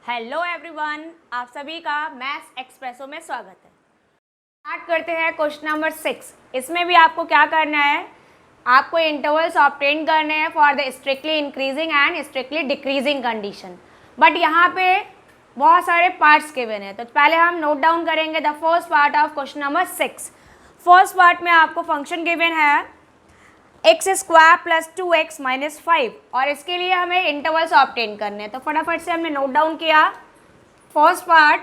Hello everyone, आप सभी का मैथ्स एक्सप्रेसो में स्वागत है। स्टार्ट करते हैं क्वेश्चन नंबर 6। इसमें भी आपको क्या करना है, आपको इंटरवल्स ऑब्टेन करने हैं for the strictly increasing and strictly decreasing condition. But यहाँ पे बहुत सारे पार्ट्स गिवन हैं, तो पहले हम नोट डाउन करेंगे the first part of question number 6। First part में आपको फंक्शन गिवन है x square plus 2x minus 5 और इसके लिए हमें इंटरवल्स ऑब्टेन करने हैं। तो फटाफट से हमने नोट डाउन किया। फर्स्ट पार्ट,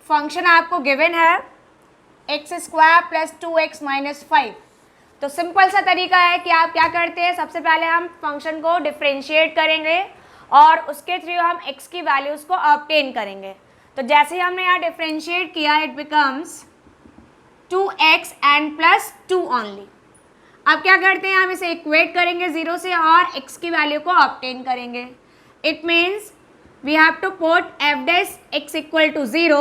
फंक्शन आपको गिवन है x square plus 2x minus 5। तो सिंपल सा तरीका है कि आप क्या करते हैं, सबसे पहले हम फंक्शन को डिफ्रेंशिएट करेंगे और उसके थ्रू हम x की वैल्यूज़ को ऑब्टेन करेंगे। तो जैसे ही हमने यहाँ डिफ्रेंशिएट किया, it becomes 2x and plus 2 only. अब क्या करते हैं, हम इसे इक्वेट करेंगे 0 से और x की वैल्यू को ऑब्टेन करेंगे। It means we have to put f dash x equal to 0,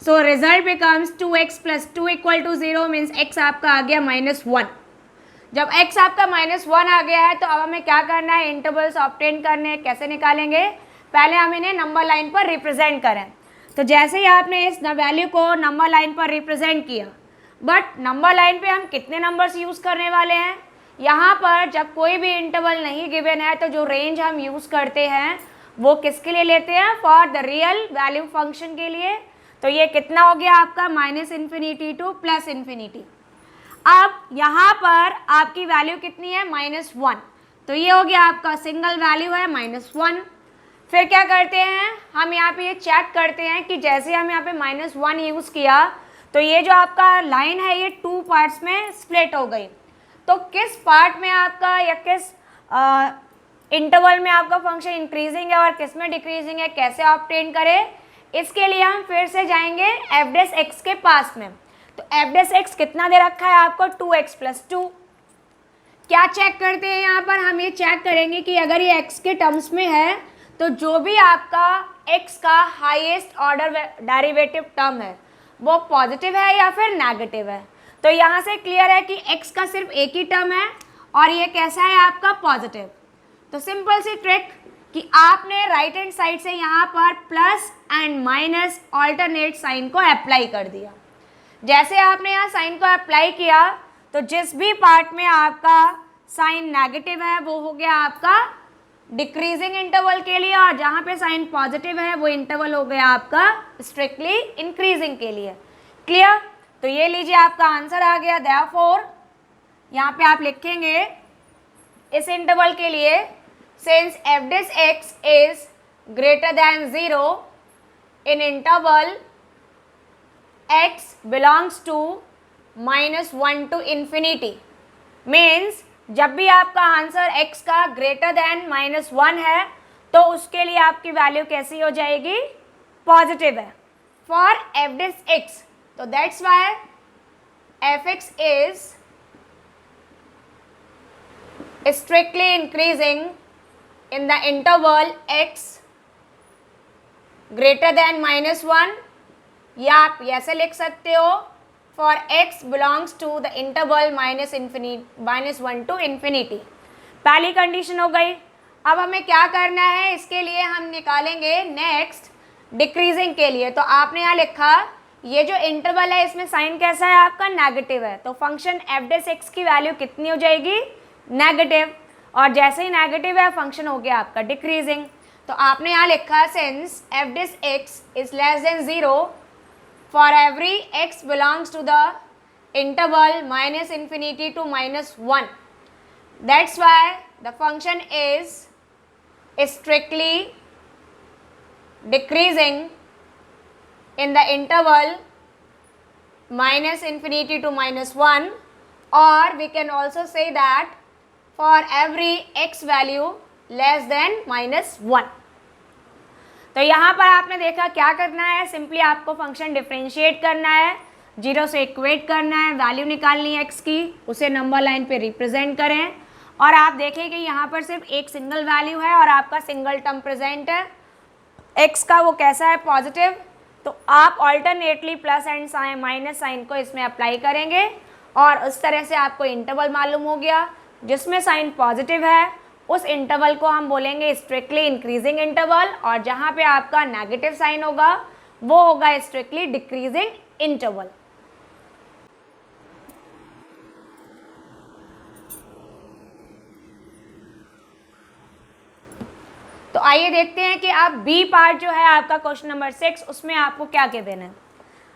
so result becomes 2x plus 2 equal to 0 means x आपका आ गया -1। जब x आपका -1 आ गया है तो अब हमें क्या करना है, इंटरवल्स ऑब्टेन करने हैं। कैसे निकालेंगे, पहले हम इन्हें नंबर लाइन पर रिप्रेजेंट करें। तो जैसे ही आपने इस वैल्यू को नंबर लाइन पर रिप्रेजेंट किया, बट नंबर लाइन पे हम कितने नंबर्स यूज़ करने वाले हैं, यहाँ पर जब कोई भी इंटरवल नहीं गिवन है तो जो रेंज हम यूज़ करते हैं वो किसके लिए लेते हैं, for the real value function के लिए। तो ये कितना हो गया आपका, -∞ टू +∞। अब यहाँ पर आपकी वैल्यू कितनी है, -1। तो ये हो गया आपका सिंगल वैल्यू है -1। फिर क्या करते हैं, हम यहाँ पे ये चेक करते हैं कि जैसे हम यहाँ पे -1 यूज़ किया तो ये जो आपका लाइन है ये 2 पार्ट्स में स्प्लिट हो गई। तो किस पार्ट में आपका या किस इंटरवल में आपका फंक्शन इंक्रीजिंग है और किस में डिक्रीजिंग है, कैसे ऑब्टेन करें, इसके लिए हम फिर से जाएंगे f डैश x के पास में। तो f डैश x कितना दे रखा है आपको, 2x प्लस 2। क्या चेक करते हैं यहाँ पर, हम ये चेक करेंगे कि अगर ये x के टर्म्स में है तो जो भी आपका x का हाईएस्ट ऑर्डर डेरिवेटिव टर्म है वो पॉजिटिव है या फिर नेगेटिव है। तो यहाँ से क्लियर है कि x का सिर्फ एक ही टर्म है और ये कैसा है आपका, पॉजिटिव। तो सिंपल सी ट्रिक कि आपने राइट हैंड साइड से यहाँ पर plus and minus alternate sign को अप्लाई कर दिया। जैसे आपने यहाँ साइन को अप्लाई किया तो जिस भी पार्ट में आपका साइन नेगेटिव है वो हो गया आपका डिक्रीजिंग इंटरवल के लिए, और जहाँ पे साइन पॉजिटिव है वो इंटरवल हो गया आपका स्ट्रिक्टली इंक्रीजिंग के लिए। क्लियर। तो ये लीजिए आपका आंसर आ गया। देयरफॉर यहाँ पे आप लिखेंगे इस इंटरवल के लिए, since f dash x is greater than 0 in interval x belongs to -1 to infinity, means जब भी आपका आंसर x का ग्रेटर दैन -1 है तो उसके लिए आपकी वैल्यू कैसी हो जाएगी, पॉजिटिव है फॉर f डैश x। तो that's why f(x) is strictly increasing in the interval x greater than -1, या आप ऐसे लिख सकते हो for x belongs to the interval -1 to infinity. पहली कंडीशन हो गई। अब हमें क्या करना है, इसके लिए हम निकालेंगे नेक्स्ट डिक्रीजिंग के लिए। तो आपने यहाँ लिखा ये जो इंटरवल है इसमें साइन कैसा है आपका, नेगेटिव है। तो फंक्शन f डैश x की वैल्यू कितनी हो जाएगी, नेगेटिव। और जैसे ही नेगेटिव है फंक्शन हो गया आपका डिक्रीजिंग। तो आपने यहाँ लिखा since f dash x is less than 0 for every x belongs to the interval -∞ to -1. That's why the function is strictly decreasing in the interval -∞ to -1, or we can also say that for every x value less than -1. तो यहाँ पर आपने देखा क्या करना है, simply आपको function differentiate करना है, 0 से इक्वेट करना है, वैल्यू निकालनी है x की, उसे नंबर लाइन पे रिप्रेजेंट करें। और आप देखें कि यहाँ पर सिर्फ एक सिंगल वैल्यू है और आपका सिंगल टर्म प्रेजेंट है, x का वो कैसा है, पॉजिटिव। तो आप alternately plus and sign minus sign को इसमें अप्लाई करेंगे और उस तरह से आपको इंटरवल मालूम हो गया जिसमें साइन पॉजिटिव है उस इंटरवल को हम बोलेंगे स्ट्रिक्टली इंक्रीजिंग इंटरवल, और जहाँ पे आपका नेगेटिव साइन होगा वो होगा स्ट्रिक्टली डिक्रीजिंग इंटरवल। तो आइए देखते हैं कि आप बी पार्ट जो है आपका क्वेश्चन नंबर 6, उसमें आपको क्या गिवन है।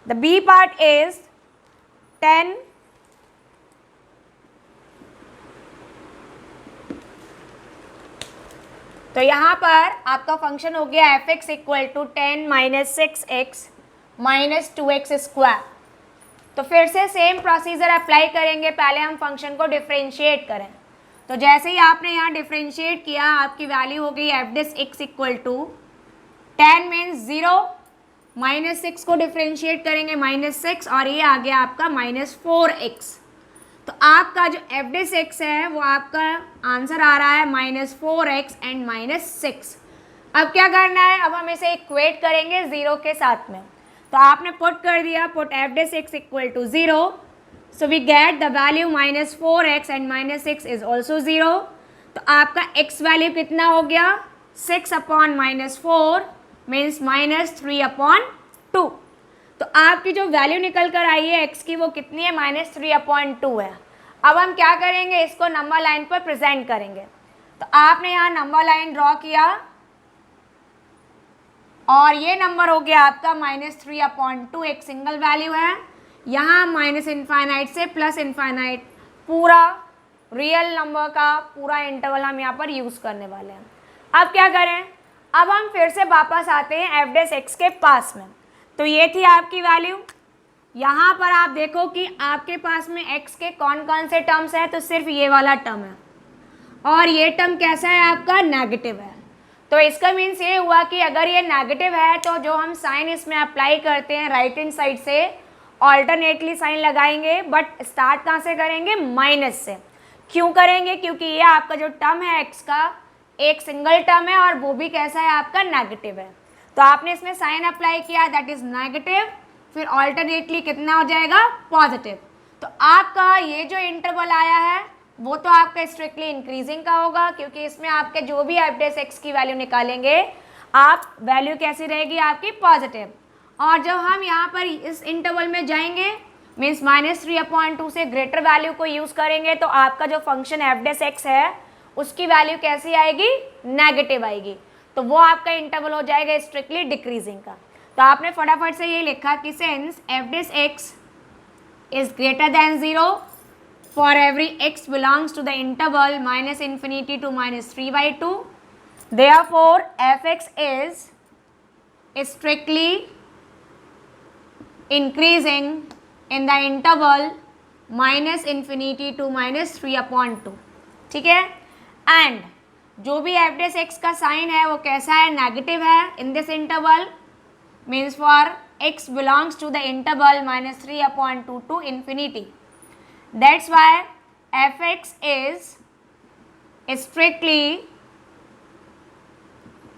द बी पार्ट इज 10 तो यहाँ पर आपका फंक्शन हो गया f x equal to 10 minus 6x minus 2x square. तो फिर से सेम प्रोसीजर अप्लाई करेंगे, पहले हम फंक्शन को डिफ्रेंशिएट करें। तो जैसे ही आपने यहाँ डिफ्रेंशिएट किया आपकी वैल्यू हो गई f dash x equal to 10 means 0, minus 6 को डिफ्रेंशिएट करेंगे -6, और ये आ गया आपका -4x। तो आपका जो एफ डिस एक्स है वो आपका आंसर आ रहा है -4x एंड -6। अब क्या करना है, अब हम इसे इक्वेट करेंगे 0 के साथ में। तो आपने पुट कर दिया, put f dash x equal to 0, so we get the value -4x and -6 is also 0। तो आपका x वैल्यू कितना हो गया, 6/-4 मीन्स -3/2। तो आपकी जो वैल्यू निकल कर आई है x की वो कितनी है, -3/2 है। अब हम क्या करेंगे, इसको नंबर लाइन पर प्रेजेंट करेंगे। तो आपने यहाँ नंबर लाइन ड्रॉ किया और ये नंबर हो गया आपका -3/2, एक सिंगल वैल्यू है। यहाँ -∞ से +∞, पूरा रियल नंबर का पूरा इंटरवल हम यहाँ पर यूज़ करने वाले हैं। अब क्या करें, अब हम फिर से वापस आते हैं एफ डिस एक्स के पास में। तो ये थी आपकी वैल्यू। यहाँ पर आप देखो कि आपके पास में x के कौन कौन से टर्म्स हैं, तो सिर्फ ये वाला टर्म है, और ये टर्म कैसा है आपका, नेगेटिव है। तो इसका मीन्स ये हुआ कि अगर ये नेगेटिव है तो जो हम साइन इसमें अप्लाई करते हैं राइट हैंड साइड से ऑल्टरनेटली साइन लगाएंगे, बट स्टार्ट कहाँ से करेंगे, माइनस से। क्यों करेंगे, क्योंकि ये आपका जो टर्म है x का एक सिंगल टर्म है और वो भी कैसा है आपका, नेगेटिव है। तो आपने इसमें साइन अप्लाई किया, दैट इज नेगेटिव, फिर ऑल्टरनेटली कितना हो जाएगा, पॉजिटिव। तो आपका ये जो इंटरवल आया है वो तो आपका स्ट्रिक्टली इंक्रीजिंग का होगा, क्योंकि इसमें आपके जो भी एफ डिस एक्स की वैल्यू निकालेंगे आप वैल्यू कैसी रहेगी आपकी, पॉजिटिव। और जब हम यहाँ पर इस इंटरवल में जाएंगे मीन्स -3/2 से ग्रेटर वैल्यू को यूज़ करेंगे, तो आपका जो फंक्शन एफ डिस एक्स है उसकी वैल्यू कैसी आएगी, नेगेटिव आएगी। तो वो आपका इंटरवल हो जाएगा स्ट्रिक्टली डिक्रीजिंग का। तो आपने फटाफट से ये लिखा कि since f dash x is greater than 0 for every x belongs to the interval -∞ to -3/2, therefore fx is strictly increasing in the interval -∞ to -3/2। ठीक है, एंड जो भी एफ डिस एक्स का साइन है वो कैसा है, नेगेटिव है in this interval, means for x belongs to the interval -3/2 to infinity। That's why fx is strictly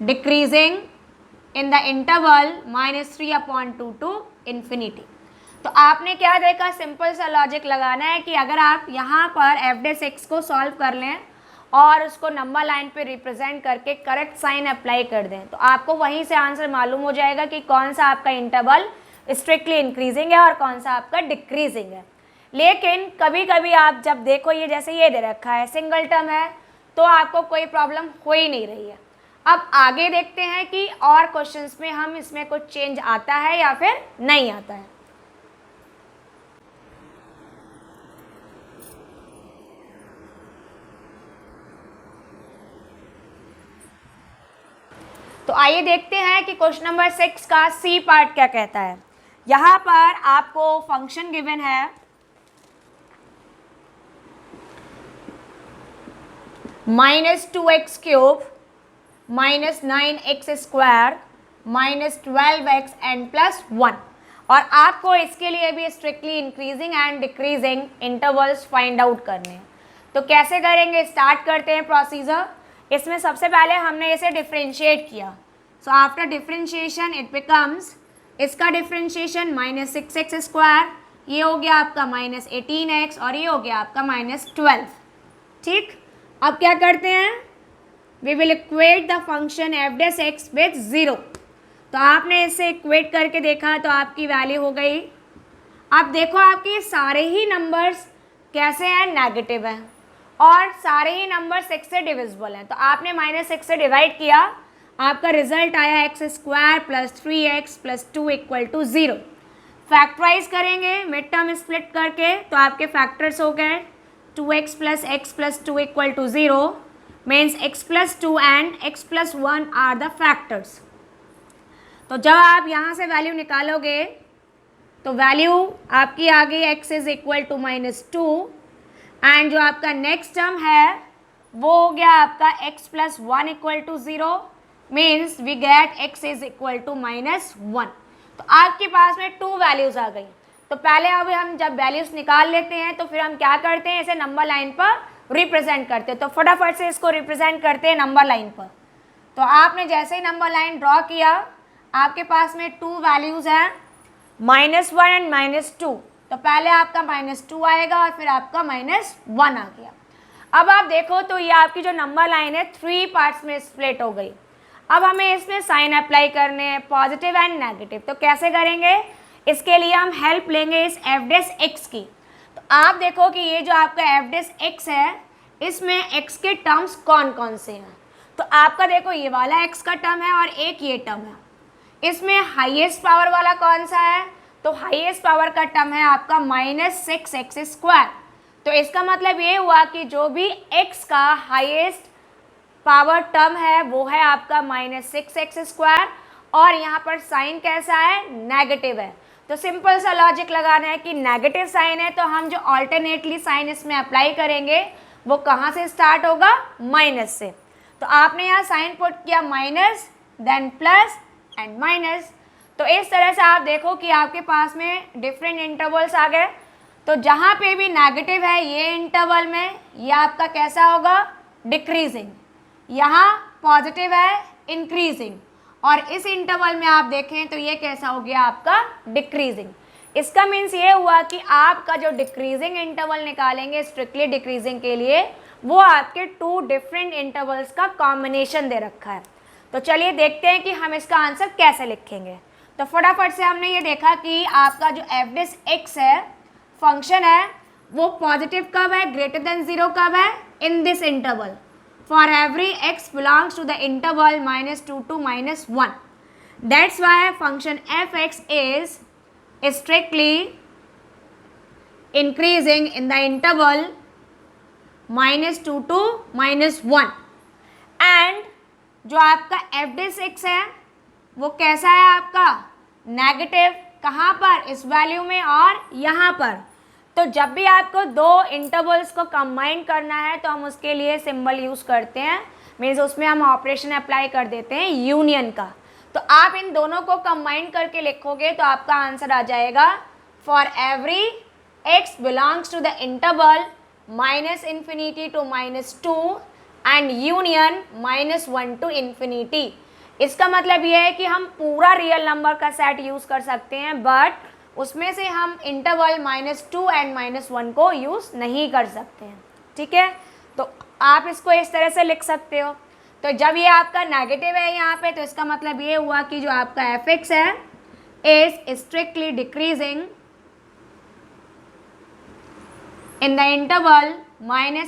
decreasing in the interval -3/2 to infinity। तो आपने क्या देखा, सिंपल सा लॉजिक लगाना है कि अगर आप यहाँ पर एफ डिस एक्स को सॉल्व कर लें और उसको नंबर लाइन पे रिप्रेजेंट करके करेक्ट साइन अप्लाई कर दें, तो आपको वहीं से आंसर मालूम हो जाएगा कि कौन सा आपका इंटरवल स्ट्रिक्टली इंक्रीजिंग है और कौन सा आपका डिक्रीजिंग है। लेकिन कभी कभी आप जब देखो ये जैसे ये दे रखा है सिंगल टर्म है, तो आपको कोई प्रॉब्लम हो ही नहीं रही है। अब आगे देखते हैं कि और क्वेश्चंस में हम इसमें कुछ चेंज आता है या फिर नहीं आता है। तो आइए देखते हैं कि क्वेश्चन नंबर 6 का सी पार्ट क्या कहता है। यहाँ पर आपको फंक्शन गिवन है -2x³ -9x² -12x एंड +1, और आपको इसके लिए भी strictly increasing and decreasing intervals find out करने हैं। तो कैसे करेंगे, स्टार्ट करते हैं प्रोसीजर। इसमें सबसे पहले हमने इसे डिफ्रेंशिएट किया, so after differentiation it becomes, इसका डिफ्रेंशिएशन -6x², ये हो गया आपका -18x और ये हो गया आपका -12। ठीक, अब क्या करते हैं, we will equate the function f dash x with 0। तो आपने इसे इक्वेट करके देखा तो आपकी वैल्यू हो गई। अब देखो आपके सारे ही नंबर्स कैसे हैं, नेगेटिव हैं, और सारे ही नंबर 6 से डिविजिबल हैं। तो आपने -6 से डिवाइड किया, आपका रिजल्ट आया x² + 3x + 2 = 0। फैक्टराइज करेंगे मिड टर्म स्प्लिट करके तो आपके फैक्टर्स हो गए 2x + x + 2 = 0 means x + 2 and x + 1 are the factors. तो जब आप यहाँ से वैल्यू निकालोगे तो वैल्यू आपकी आ गई x = -2 एंड जो आपका नेक्स्ट टर्म है वो हो गया आपका x + 1 = 0 means we get x = -1। तो आपके पास में 2 वैल्यूज़ आ गई। तो पहले अभी हम जब वैल्यूज़ निकाल लेते हैं तो फिर हम क्या करते हैं, इसे नंबर लाइन पर रिप्रेजेंट करते हैं। तो फटाफट से इसको रिप्रेजेंट करते हैं नंबर लाइन पर। तो आपने जैसे ही नंबर लाइन ड्रॉ किया, आपके पास में 2 वैल्यूज़ हैं, -1 एंड -2। तो पहले आपका -2 आएगा और फिर आपका -1 आ गया। अब आप देखो तो ये आपकी जो नंबर लाइन है 3 पार्ट्स में स्प्लिट हो गई। अब हमें इसमें साइन अप्लाई करने हैं, पॉजिटिव एंड नेगेटिव। तो कैसे करेंगे, इसके लिए हम हेल्प लेंगे इस एफ डैश एक्स की। तो आप देखो कि ये जो आपका एफ डैश एक्स है, इसमें एक्स के टर्म्स कौन कौन से हैं। तो आपका देखो ये वाला एक्स का टर्म है और एक ये टर्म है। इसमें हाईएस्ट पावर वाला कौन सा है, तो हाईएस्ट पावर का टर्म है आपका -6x²। तो इसका मतलब ये हुआ कि जो भी x का हाईएस्ट पावर टर्म है वो है आपका -6x², और यहाँ पर साइन कैसा है, नेगेटिव है। तो सिंपल सा लॉजिक लगाना है कि नेगेटिव साइन है तो हम जो ऑल्टरनेटली साइन इसमें अप्लाई करेंगे वो कहाँ से स्टार्ट होगा, माइनस से। तो आपने यहाँ साइन पुट किया minus, then plus and minus. तो इस तरह से आप देखो कि आपके पास में डिफरेंट इंटरवल्स आ गए। तो जहाँ पे भी नेगेटिव है ये इंटरवल में ये आपका कैसा होगा, डिक्रीजिंग। यहाँ पॉजिटिव है, इंक्रीजिंग, और इस इंटरवल में आप देखें तो ये कैसा हो गया आपका, डिक्रीजिंग। इसका मीन्स ये हुआ कि आपका जो डिक्रीजिंग इंटरवल निकालेंगे स्ट्रिक्टली डिक्रीजिंग के लिए, वो आपके 2 डिफरेंट इंटरवल्स का कॉम्बिनेशन दे रखा है। तो चलिए देखते हैं कि हम इसका आंसर कैसे लिखेंगे। तो फटाफट से हमने ये देखा कि आपका जो एफ डैश एक्स है, फंक्शन है, वो पॉजिटिव कब है, >0 कब है, in this interval, for every x belongs to the interval -2 to -1। That's why function f x is strictly increasing in the interval -2 to -1। And जो आपका एफ डैश एक्स है वो कैसा है आपका, नेगेटिव, कहाँ पर, इस वैल्यू में और यहाँ पर। तो जब भी आपको 2 इंटरवल्स को कंबाइन करना है तो हम उसके लिए सिंबल यूज़ करते हैं, मीन्स उसमें हम ऑपरेशन अप्लाई कर देते हैं यूनियन का। तो आप इन दोनों को कंबाइन करके लिखोगे तो आपका आंसर आ जाएगा, for every x belongs to the interval -∞ to -2 and union -1 to ∞। इसका मतलब ये है कि हम पूरा रियल नंबर का सेट यूज़ कर सकते हैं, बट उसमें से हम इंटरवल -2 एंड -1 को यूज़ नहीं कर सकते हैं। ठीक है, तो आप इसको इस तरह से लिख सकते हो। तो जब ये आपका नेगेटिव है यहाँ पे, तो इसका मतलब ये हुआ कि जो आपका एफ एक्स है is strictly decreasing in the interval -∞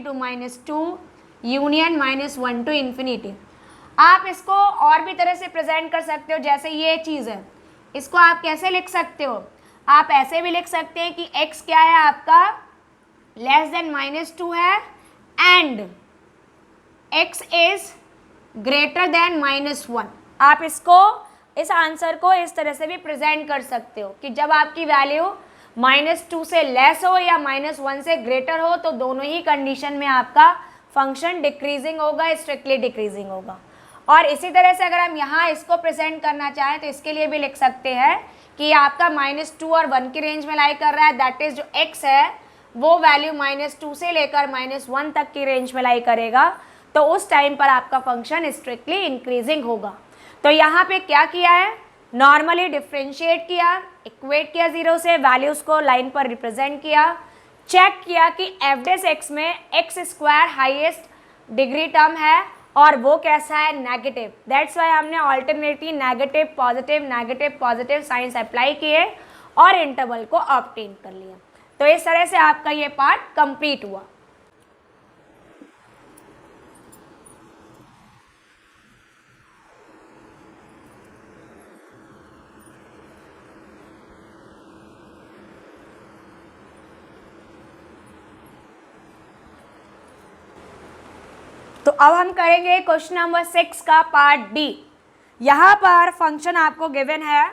to -2 union -1 to ∞। आप इसको और भी तरह से प्रेजेंट कर सकते हो, जैसे ये चीज़ है, इसको आप कैसे लिख सकते हो, आप ऐसे भी लिख सकते हैं कि x क्या है आपका, <2 है एंड x इज > -1। आप इसको, इस आंसर को इस तरह से भी प्रेजेंट कर सकते हो कि जब आपकी वैल्यू -2 से लेस हो या -1 से ग्रेटर हो तो दोनों ही कंडीशन में आपका फंक्शन डिक्रीजिंग होगा, स्ट्रिक्टली डिक्रीजिंग होगा। और इसी तरह से अगर हम यहाँ इसको प्रेजेंट करना चाहें तो इसके लिए भी लिख सकते हैं कि आपका -2 और 1 की रेंज में लाई कर रहा है, दैट इज़ जो x है वो वैल्यू -2 से लेकर -1 तक की रेंज में लाई करेगा, तो उस टाइम पर आपका फंक्शन स्ट्रिक्टली इंक्रीजिंग होगा। तो यहाँ पे क्या किया है, नॉर्मली डिफ्रेंशिएट किया, इक्वेट किया 0 से, वैल्यूज़ को लाइन पर रिप्रेजेंट किया, चेक किया कि एफ डैश एक्स में x² हाईएस्ट डिग्री टर्म है और वो कैसा है, नेगेटिव। दैट्स वाई हमने alternately negative positive science apply किए और इंटरवल को ऑब्टेन कर लिया। तो इस तरह से आपका ये पार्ट कंप्लीट हुआ। तो अब हम करेंगे क्वेश्चन नंबर 6 का पार्ट डी। यहां पर फंक्शन आपको गिवन है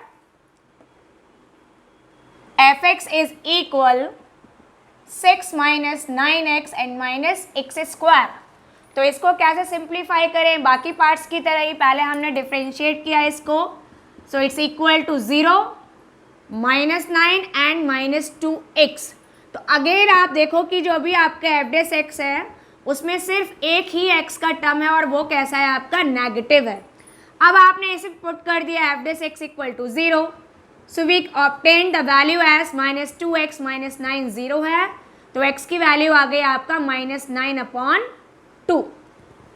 f(x) is equal 6 minus 9x and minus x square. तो इसको कैसे सिंप्लीफाई करें, बाकी पार्ट्स की तरह ही पहले हमने डिफ्रेंशिएट किया इसको। So it's equal to 0 -9 and -2x। तो अगेन आप देखो कि जो भी आपका f(x) है उसमें सिर्फ एक ही x का टर्म है और वो कैसा है, आपका नेगेटिव है। अब आपने इसे पुट कर दिया f(x) equal to 0। So we obtain the value as -2x -9 0 है, तो x की वैल्यू आ गई आपका -9/2।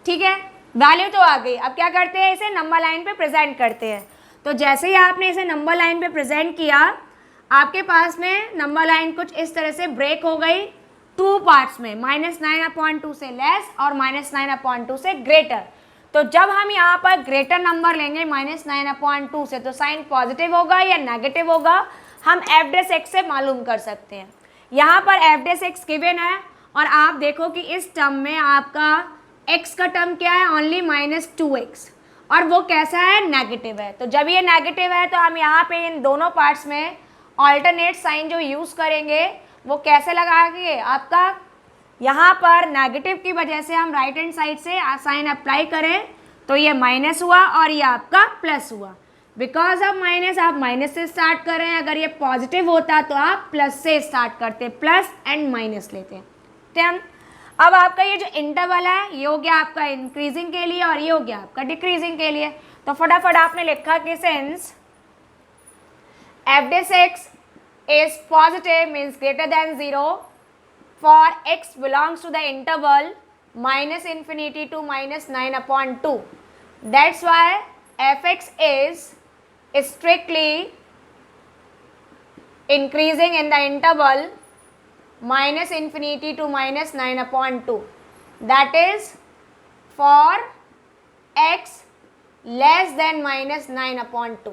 ठीक है, वैल्यू तो आ गई। अब क्या करते हैं, इसे नंबर लाइन पे प्रेजेंट करते हैं। तो जैसे ही आपने इसे नंबर लाइन पे प्रेजेंट किया, आपके पास में नंबर लाइन कुछ इस तरह से ब्रेक हो गई टू पार्ट्स में, -9/2 से लेस और -9/2 से ग्रेटर। तो जब हम यहाँ पर ग्रेटर नंबर लेंगे -9/2 से, तो साइन पॉजिटिव होगा या नेगेटिव होगा, हम f(x) से मालूम कर सकते हैं। यहाँ पर f(x) गिवन है और आप देखो कि इस टर्म में आपका x का टर्म क्या है, ओनली -2x, और वो कैसा है, नेगेटिव है। तो जब ये नेगेटिव है तो हम यहाँ पे इन दोनों पार्ट्स में ऑल्टरनेट साइन जो यूज़ करेंगे वो कैसे लगाएंगे, आपका यहाँ पर नेगेटिव की वजह से हम राइट हैंड साइड से साइन अप्लाई करें तो ये माइनस हुआ और ये आपका प्लस हुआ। बिकॉज ऑफ माइनस, आप माइनस से स्टार्ट कर रहे हैं, अगर ये पॉजिटिव होता तो आप प्लस से स्टार्ट करते, प्लस एंड माइनस लेते हैं। ठीक, अब आपका ये जो इंटरवल है ये हो गया आपका इंक्रीजिंग के लिए और ये हो गया आपका डिक्रीजिंग के लिए। तो फटाफट आपने लिखा कि since f(x) is positive means greater than 0 for x belongs to the interval -∞ to -9/2. That's why f(x) is strictly increasing in the interval -∞ to -9/2. That is for x less than -9/2.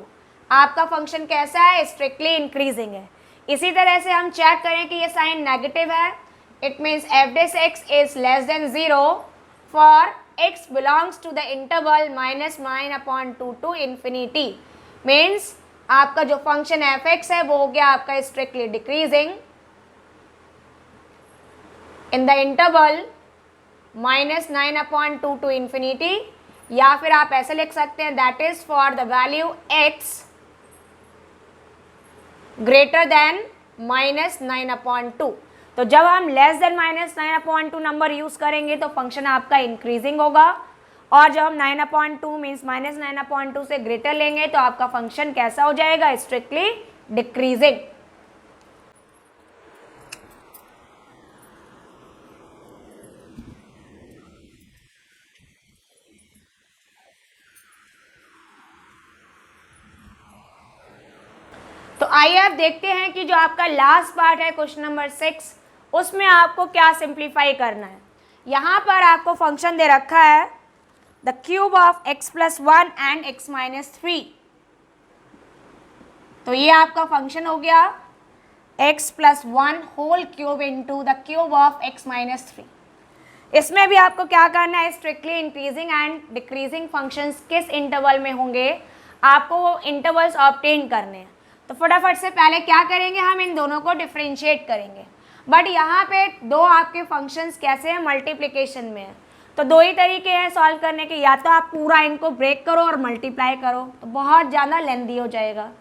आपका function कैसा है, strictly increasing है। इसी तरह से हम check करें कि ये साइन नेगेटिव है, it means f(x) is less than 0 for x belongs to the interval -9/2 to infinity. Means आपका जो फंक्शन f(x) है वो हो गया आपका strictly decreasing in the interval -9/2 to infinity, या फिर आप ऐसे लिख सकते हैं that is for the value x greater than -9/2। तो जब हम लेस देन -9/2 नंबर यूज करेंगे तो फंक्शन आपका इंक्रीजिंग होगा, और जब हम 9/2 मीन्स -9/2 से ग्रेटर लेंगे तो आपका फंक्शन कैसा हो जाएगा, स्ट्रिक्टली डिक्रीजिंग। तो आइए अब देखते हैं कि जो आपका लास्ट पार्ट है क्वेश्चन नंबर 6, उसमें आपको क्या सिंप्लीफाई करना है। यहाँ पर आपको फंक्शन दे रखा है the cube of x+1 and x-3। तो ये आपका फंक्शन हो गया x+1 whole cube into the cube of x-3। इसमें भी आपको क्या करना है, strictly increasing and decreasing functions किस इंटरवल में होंगे, आपको वो इंटरवल्स ऑब्टेन करने हैं। तो फटाफट से पहले क्या करेंगे, हम इन दोनों को डिफ्रेंशिएट करेंगे। बट यहाँ पे दो आपके फंक्शंस कैसे हैं, मल्टीप्लिकेशन में है। तो दो ही तरीके हैं सॉल्व करने के, या तो आप पूरा इनको ब्रेक करो और मल्टीप्लाई करो, तो बहुत ज़्यादा लेंदी हो जाएगा।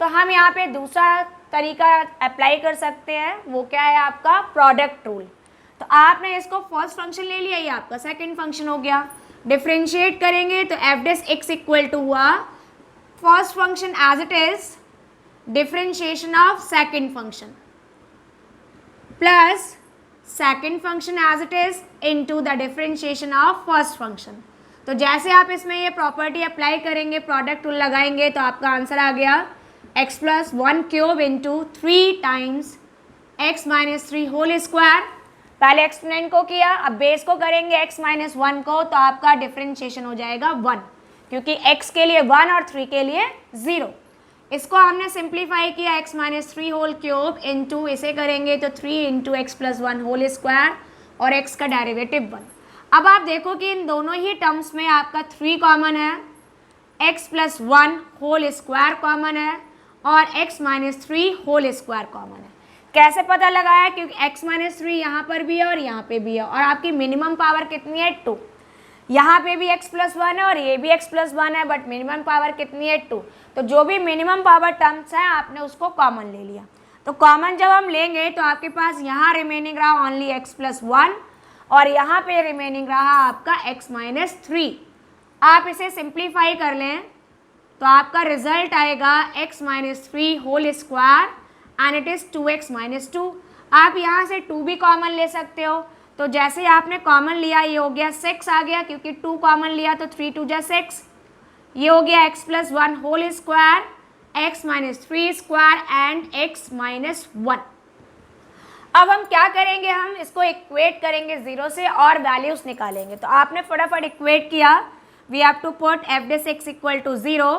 तो हम यहाँ पे दूसरा तरीका अप्लाई कर सकते हैं, वो क्या है आपका प्रोडक्ट रूल। तो आपने इसको फर्स्ट फंक्शन ले लिया, ये आपका सेकेंड फंक्शन हो गया। डिफ्रेंशिएट करेंगे तो f(x) इक्वल टू हुआ first function as it is differentiation of second function plus second function as it is into the differentiation of first function। तो जैसे आप इसमें ये प्रॉपर्टी अप्लाई करेंगे, प्रोडक्ट रूल लगाएंगे, तो आपका आंसर आ गया x plus 1 cube into 3 times x minus 3 whole square. पहले एक्सपोनेंट को किया, अब बेस को करेंगे x माइनस 1 को, तो आपका डिफरेंशिएशन हो जाएगा 1, क्योंकि x के लिए 1 और 3 के लिए 0। इसको हमने सिंप्लीफाई किया, x minus 3 whole cube into इसे करेंगे तो 3 into x plus 1 whole square और x का डेरिवेटिव 1। अब आप देखो कि इन दोनों ही टर्म्स में आपका 3 कॉमन है, x plus 1 whole square common है और x minus 3 whole square common है। कैसे पता लगाया? क्योंकि x माइनस 3 यहाँ पर भी है और यहाँ पे भी है, और आपकी मिनिमम पावर कितनी है? 2। यहाँ पे भी x प्लस 1 है और ये भी x प्लस 1 है, बट मिनिमम पावर कितनी है? 2। तो जो भी मिनिमम पावर टर्म्स हैं आपने उसको कॉमन ले लिया। तो कॉमन जब हम लेंगे तो आपके पास यहाँ रिमेनिंग रहा ओनली x प्लस 1 और यहाँ पे रिमेनिंग रहा आपका x माइनस 3। आप इसे सिंप्लीफाई कर लें तो आपका रिजल्ट आएगा x minus 3 whole square and it is 2x minus 2। आप यहाँ से 2 भी कॉमन ले सकते हो, तो जैसे आपने कॉमन लिया ये हो गया 6 आ गया, क्योंकि 2 कॉमन लिया तो 3 2 जा 6। ये हो गया x plus 1 whole square, x minus 3 square and x minus 1। अब हम क्या करेंगे? हम इसको इक्वेट करेंगे 0 से और वैल्यूज़ निकालेंगे। तो आपने फटाफट इक्वेट किया, we have to put f de 6 equal to 0,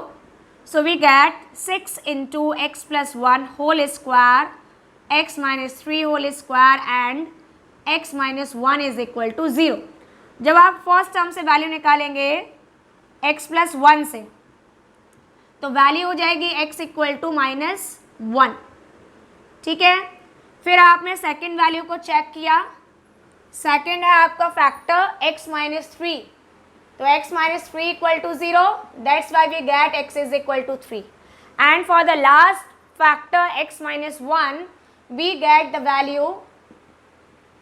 so we get 6 into x plus 1 whole square, x minus 3 whole square and x minus 1 is equal to 0। जब आप फर्स्ट टर्म से वैल्यू निकालेंगे x plus 1 से, तो value हो जाएगी x equal to minus 1। ठीक है, फिर आपने सेकेंड वैल्यू को चेक किया, सेकेंड है आपका फैक्टर x माइनस 3, तो x minus 3 equal to 0, that's why we get x is equal to 3। And for the last factor x minus 1 we get the value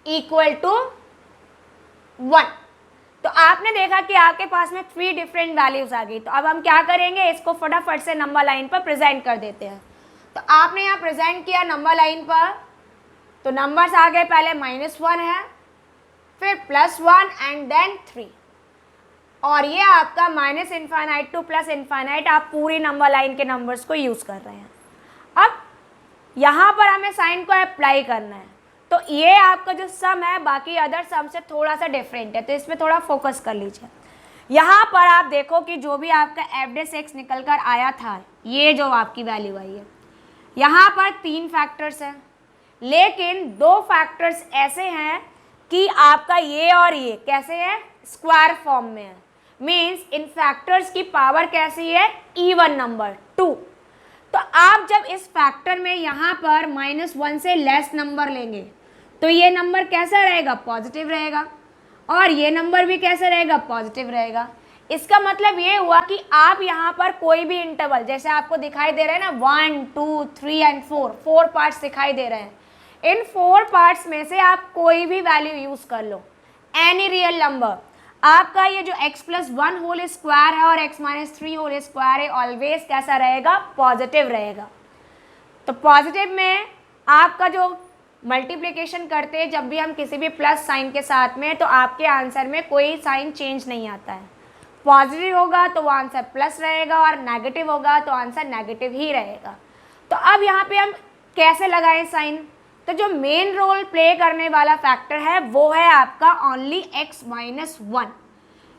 equal to 1। तो आपने देखा कि आपके पास में 3 डिफरेंट वैल्यूज आ गई। तो अब हम क्या करेंगे? इसको फटाफट से नंबर लाइन पर प्रेजेंट कर देते हैं। तो आपने यहाँ प्रेजेंट किया नंबर लाइन पर, तो नंबर्स आ गए, पहले -1 है, फिर +1 एंड देन 3, और ये आपका minus infinite two plus infinite, आप पूरी नंबर लाइन के नंबर्स को यूज़ कर रहे हैं। अब यहाँ पर हमें साइन को अप्लाई करना है, तो ये आपका जो सम है बाकी अदर सम से थोड़ा सा डिफरेंट है, तो इसमें थोड़ा फोकस कर लीजिए। यहाँ पर आप देखो कि जो भी आपका f de 6 निकल कर आया था, ये जो आपकी वैल्यू आई है, यहाँ पर 3 फैक्टर्स हैं, लेकिन 2 फैक्टर्स ऐसे हैं कि आपका ये और ये कैसे है? स्क्वायर फॉर्म में है। मीन्स इन फैक्टर्स की पावर कैसी है? Even number 2। तो आप जब इस फैक्टर में यहाँ पर -1 से लेस नंबर लेंगे तो ये नंबर कैसा रहेगा? पॉजिटिव रहेगा, और ये नंबर भी कैसा रहेगा? पॉजिटिव रहेगा। इसका मतलब ये हुआ कि आप यहाँ पर कोई भी इंटरवल, जैसे आपको दिखाई दे रहा है ना 1 2 3 एंड 4 पार्ट्स दिखाई दे रहे हैं, इन 4 पार्ट्स में से आप कोई भी वैल्यू यूज़ कर लो, एनी रियल नंबर, आपका ये जो x प्लस 1 होल स्क्वायर है और x माइनस 3 होल स्क्वायर है, ऑलवेज कैसा रहेगा? पॉजिटिव रहेगा। तो पॉजिटिव में आपका जो मल्टीप्लिकेशन करते हैं जब भी हम किसी भी प्लस साइन के साथ में, तो आपके आंसर में कोई साइन चेंज नहीं आता है। पॉजिटिव होगा तो वो आंसर प्लस रहेगा और नेगेटिव होगा तो आंसर नेगेटिव ही रहेगा। तो अब यहाँ पे हम कैसे लगाएं साइन? तो जो मेन रोल प्ले करने वाला फैक्टर है वो है आपका ओनली x माइनस 1।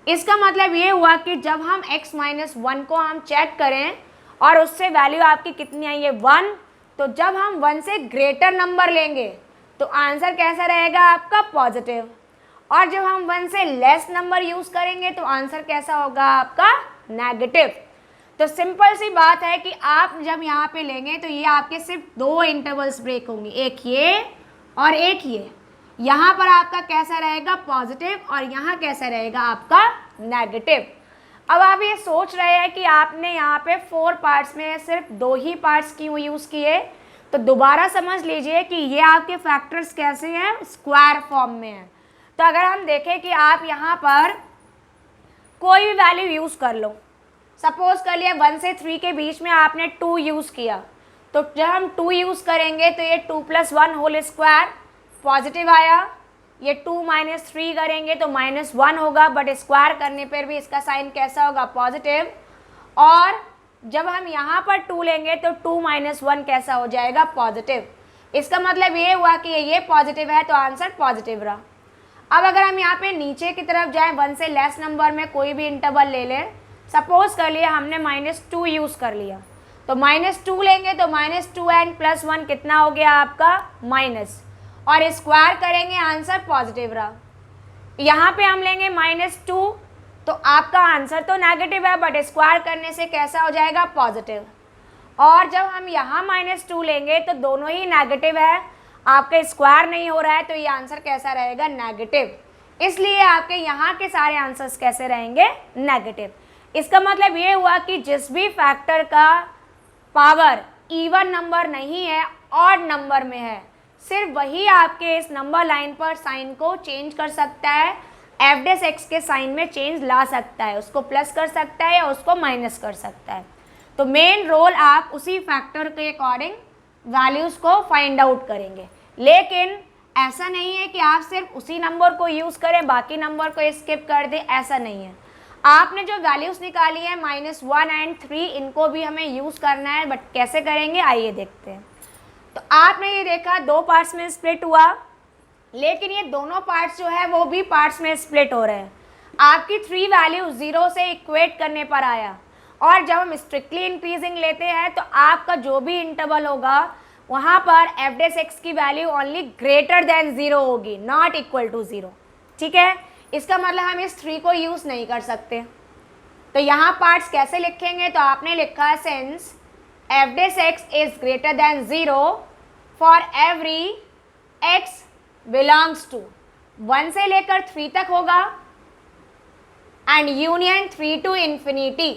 इसका मतलब ये हुआ कि जब हम x माइनस 1 को हम चेक करें और उससे वैल्यू आपकी कितनी आई है? 1, तो जब हम 1 से ग्रेटर नंबर लेंगे तो आंसर कैसा रहेगा? आपका पॉजिटिव, और जब हम 1 से लेस नंबर यूज़ करेंगे तो आंसर कैसा होगा? आपका नेगेटिव। तो सिंपल सी बात है कि आप जब यहाँ पे लेंगे तो ये आपके सिर्फ 2 इंटरवल्स ब्रेक होंगे, एक ये और एक ये। यहाँ पर आपका कैसा रहेगा? पॉजिटिव, और यहाँ कैसा रहेगा? आपका नेगेटिव। अब आप ये सोच रहे हैं कि आपने यहाँ पे 4 पार्ट्स में सिर्फ 2 ही पार्ट्स क्यों यूज़ किए, तो दोबारा समझ लीजिए कि ये आपके फैक्टर्स कैसे हैं? स्क्वायर फॉर्म में हैं। तो अगर हम देखें कि आप यहाँ पर कोई भी वैल्यू यूज़ कर लो, सपोज कर लिया 1 से 3 के बीच में आपने 2 यूज़ किया, तो जब हम 2 यूज़ करेंगे तो ये 2 + 1 होल स्क्वायर पॉजिटिव आया, ये 2 माइनस 3 करेंगे तो -1 होगा, बट स्क्वायर करने पर भी इसका साइन कैसा होगा, पॉजिटिव। और जब हम यहाँ पर 2 लेंगे तो 2 माइनस 1 कैसा हो जाएगा, पॉजिटिव। इसका मतलब ये हुआ कि ये पॉजिटिव है तो आंसर पॉजिटिव रहा। अब अगर हम यहाँ पे नीचे की तरफ जाएं, 1 से लेस नंबर में कोई भी इंटरवल ले लें, सपोज कर लिया हमने -2 यूज़ कर लिया, तो -2 लेंगे तो -2 एंड +1 कितना हो गया आपका, माइनस, और स्क्वायर करेंगे आंसर पॉजिटिव रहा। यहाँ पे हम लेंगे -2 तो आपका आंसर तो नेगेटिव है, बट स्क्वायर करने से कैसा हो जाएगा, पॉजिटिव। और जब हम यहाँ -2 लेंगे तो दोनों ही नेगेटिव है, आपका स्क्वायर नहीं हो रहा है, तो ये आंसर कैसा रहेगा, नेगेटिव। इसलिए आपके यहाँ के सारे आंसर्स कैसे रहेंगे, नेगेटिव। इसका मतलब ये हुआ कि जिस भी फैक्टर का पावर इवन नंबर नहीं है, ऑड नंबर में है, सिर्फ वही आपके इस नंबर लाइन पर साइन को चेंज कर सकता है, f' के साइन में चेंज ला सकता है, उसको प्लस कर सकता है या उसको माइनस कर सकता है। तो मेन रोल आप उसी फैक्टर के अकॉर्डिंग वैल्यूज़ को फाइंड आउट करेंगे, लेकिन ऐसा नहीं है कि आप सिर्फ उसी नंबर को यूज़ करें, बाकी नंबर को स्किप कर दें, ऐसा नहीं है। आपने जो वैल्यूज़ निकाली है -1 एंड 3, इनको भी हमें यूज़ करना है, बट कैसे करेंगे आइए देखते हैं। तो आपने ये देखा 2 पार्ट्स में स्प्लिट हुआ, लेकिन ये दोनों पार्ट्स जो है वो भी पार्ट्स में स्प्लिट हो रहे हैं। आपकी 3 वैल्यू 0 से इक्वेट करने पर आया, और जब हम स्ट्रिक्टली इंक्रीजिंग लेते हैं तो आपका जो भी इंटरवल होगा वहाँ पर f' की वैल्यू ओनली ग्रेटर देन 0 होगी, नॉट इक्वल टू 0। ठीक है, इसका मतलब हम इस 3 को यूज़ नहीं कर सकते। तो यहाँ पार्ट्स कैसे लिखेंगे, तो आपने लिखा है since f' is greater than 0 for every x belongs to 1 से लेकर 3 तक होगा, एंड यूनियन 3 टू इन्फिनिटी।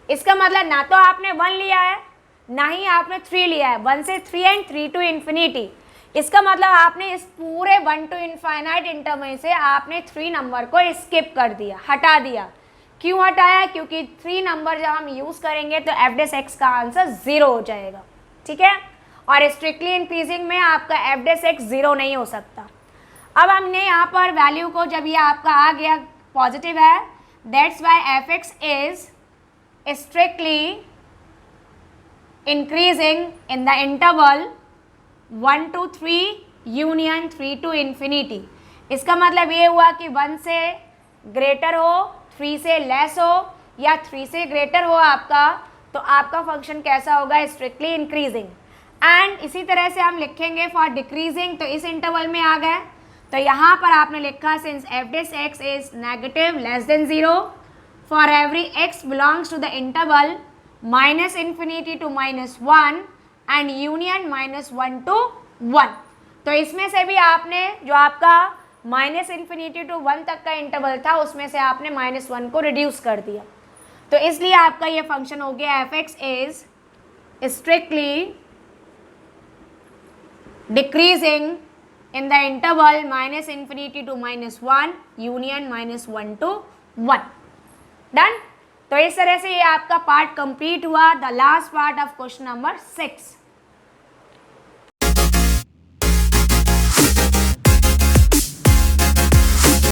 इसका मतलब ना तो आपने 1 लिया है ना ही आपने 3 लिया है, 1 से 3 एंड 3 टू इन्फिनिटी। इसका मतलब आपने इस पूरे 1 टू इनफाइनाइट इंटरवल से आपने 3 नंबर को स्किप कर दिया, हटा दिया। क्यों हटाया, क्योंकि 3 नंबर जब हम यूज़ करेंगे तो f' का आंसर 0 हो जाएगा। ठीक है, और स्ट्रिक्टली इंक्रीजिंग में आपका f' 0 नहीं हो सकता। अब हमने यहाँ पर वैल्यू को, जब ये आपका आ गया पॉजिटिव है, that's why f(x) is strictly increasing in the interval 1 to 3 union 3 to infinity। इसका मतलब ये हुआ कि 1 से ग्रेटर हो, 3 से लेस हो, या 3 से ग्रेटर हो आपका, तो आपका फंक्शन कैसा होगा, स्ट्रिक्टली इंक्रीजिंग। एंड इसी तरह से हम लिखेंगे फॉर डिक्रीजिंग, तो इस इंटरवल में आ गए, तो यहाँ पर आपने लिखा since f' is negative less than 0 for every x belongs to the interval -infinity to -1 and union -1 to 1। तो इसमें से भी आपने जो आपका -infinity to 1 तक का इंटरवल था उसमें से आपने -1 को रिड्यूस कर दिया, तो इसलिए आपका ये फंक्शन हो गया f(x) is strictly decreasing in the interval -infinity to -1 union -1 to 1। Done. तो इस तरह से ये आपका पार्ट कंप्लीट हुआ, the last part of question number 6।